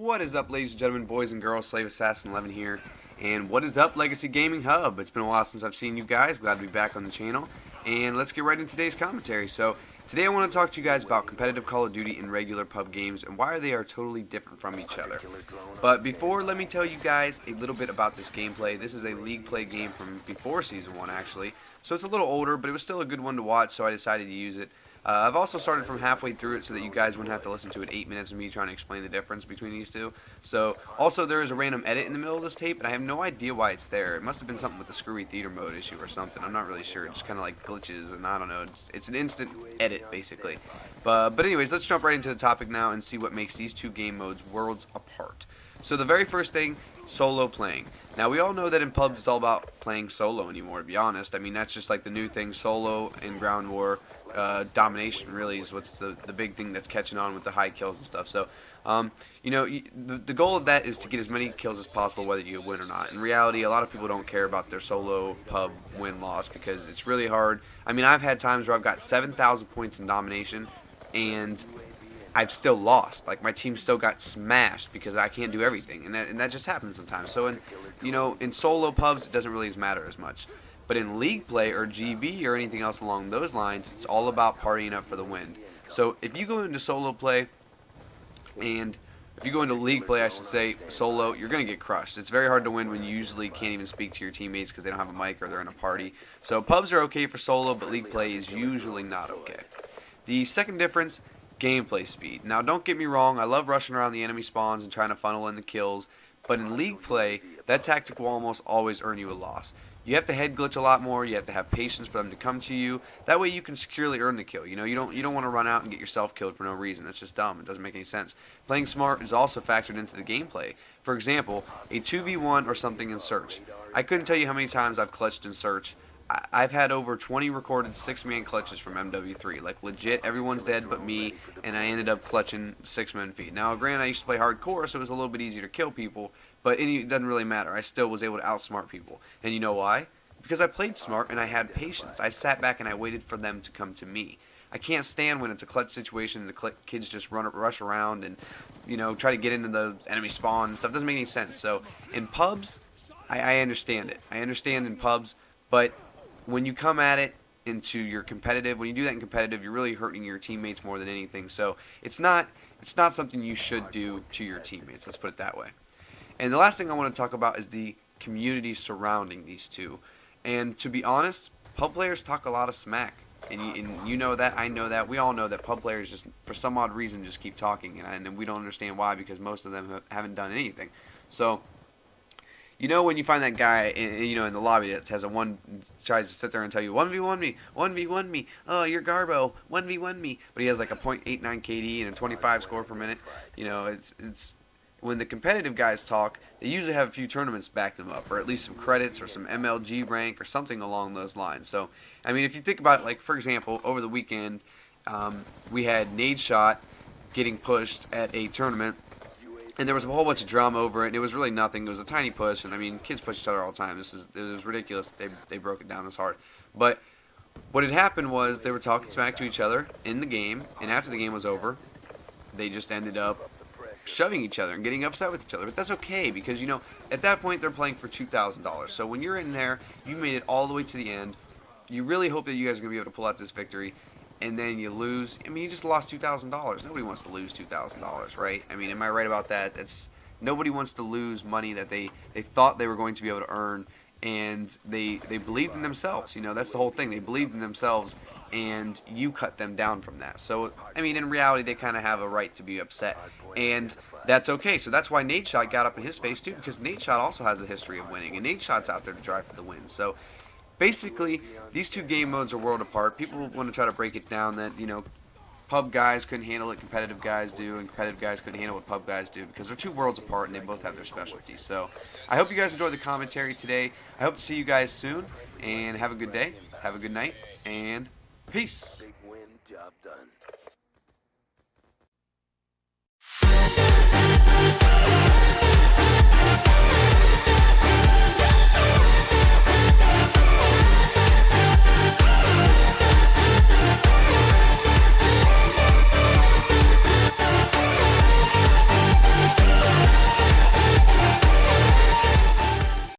What is up, ladies and gentlemen, boys and girls? SlaveAssassin11 here. And what is up, Legacy Gaming Hub? It's been a while since I've seen you guys. Glad to be back on the channel. And let's get right into today's commentary. So, today I want to talk to you guys about competitive Call of Duty and regular pub games and why they are totally different from each other. But before, let me tell you guys a little bit about this gameplay. This is a League play game from before Season 1, actually. So it's a little older, but it was still a good one to watch, so I decided to use it. I've also started from halfway through it so that you guys wouldn't have to listen to it 8 minutes of me trying to explain the difference between these two. So, also there is a random edit in the middle of this tape, and I have no idea why it's there. It must have been something with the screwy theater mode issue or something. I'm not really sure. It just kind of like glitches, and I don't know. It's an instant edit, basically. But anyways, let's jump right into the topic now and see what makes these two game modes worlds apart. So the very first thing, solo playing. Now, we all know that in pubs it's all about playing solo anymore, to be honest. I mean, that's just like the new thing, solo and ground war. Domination really is what's the big thing that's catching on with the high kills and stuff. So, you know, the goal of that is to get as many kills as possible whether you win or not. In reality, a lot of people don't care about their solo pub win-loss because it's really hard. I mean, I've had times where I've got 7,000 points in domination and I've still lost. Like, my team still got smashed because I can't do everything, and that just happens sometimes. So, in solo pubs, it doesn't really matter as much. But in League play or GB or anything else along those lines, it's all about partying up for the win. So if you go into solo play, and if you go into League play, I should say, solo, you're going to get crushed. It's very hard to win when you usually can't even speak to your teammates because they don't have a mic or they're in a party. So pubs are okay for solo, but League play is usually not okay. The second difference, gameplay speed. Now, don't get me wrong, I love rushing around the enemy spawns and trying to funnel in the kills, but in League play, that tactic will almost always earn you a loss. You have to head glitch a lot more. You have to have patience for them to come to you. That way you can securely earn the kill. You know, you don't want to run out and get yourself killed for no reason. That's just dumb. It doesn't make any sense. Playing smart is also factored into the gameplay. For example, a 2v1 or something in search. I couldn't tell you how many times I've clutched in search. I've had over 20 recorded 6-man clutches from MW3. Like, legit, everyone's dead but me, and I ended up clutching 6-man feed. Now, granted, I used to play hardcore, so it was a little bit easier to kill people, but it doesn't really matter. I still was able to outsmart people. And you know why? Because I played smart and I had patience. I sat back and I waited for them to come to me. I can't stand when it's a clutch situation and the kids just rush around and, you know, try to get into the enemy spawn and stuff. It doesn't make any sense. So, in pubs, I understand it. I understand in pubs, but when you come at it into your competitive, when you do that in competitive, you're really hurting your teammates more than anything. So, it's not something you should do to your teammates. Let's put it that way. And the last thing I want to talk about is the community surrounding these two. And to be honest, pub players talk a lot of smack. And you know that, I know that, we all know that pub players just, for some odd reason, just keep talking. And we don't understand why, because most of them haven't done anything. So, you know when you find that guy, in the lobby that has tries to sit there and tell you, 1v1 me, 1v1 me, oh, you're Garbo, 1v1 me. But he has like a .89 KD and a 25 score per minute. You know, it's when the competitive guys talk, they usually have a few tournaments back them up, or at least some credits or some MLG rank or something along those lines. So, I mean, if you think about it, like, for example, over the weekend, we had Nade Shot getting pushed at a tournament, and there was a whole bunch of drama over it, and it was really nothing. It was a tiny push, and I mean, kids push each other all the time. It was ridiculous. They broke it down this hard. But what had happened was they were talking smack to each other in the game, and after the game was over, they just ended up shoving each other and getting upset with each other. But that's okay, because, you know, at that point they're playing for $2,000. So when you're in there, you made it all the way to the end. You really hope that you guys are going to be able to pull out this victory, and then you lose. I mean, you just lost $2,000. Nobody wants to lose $2,000, right? I mean, am I right about that? Nobody wants to lose money that they thought they were going to be able to earn, and they believed in themselves. You know, that's the whole thing. They believed in themselves, and you cut them down from that. So, I mean, in reality, they kind of have a right to be upset, and that's okay. So that's why Nade Shot got up in his face too, because Nade Shot also has a history of winning, and Nade Shot's out there to drive for the win. So, basically, these two game modes are world apart. People want to try to break it down that, you know, pub guys couldn't handle it, competitive guys do, and competitive guys couldn't handle what pub guys do, because they're two worlds apart and they both have their specialties. So, I hope you guys enjoyed the commentary today. I hope to see you guys soon, and have a good day, have a good night, and peace. Big win, job done.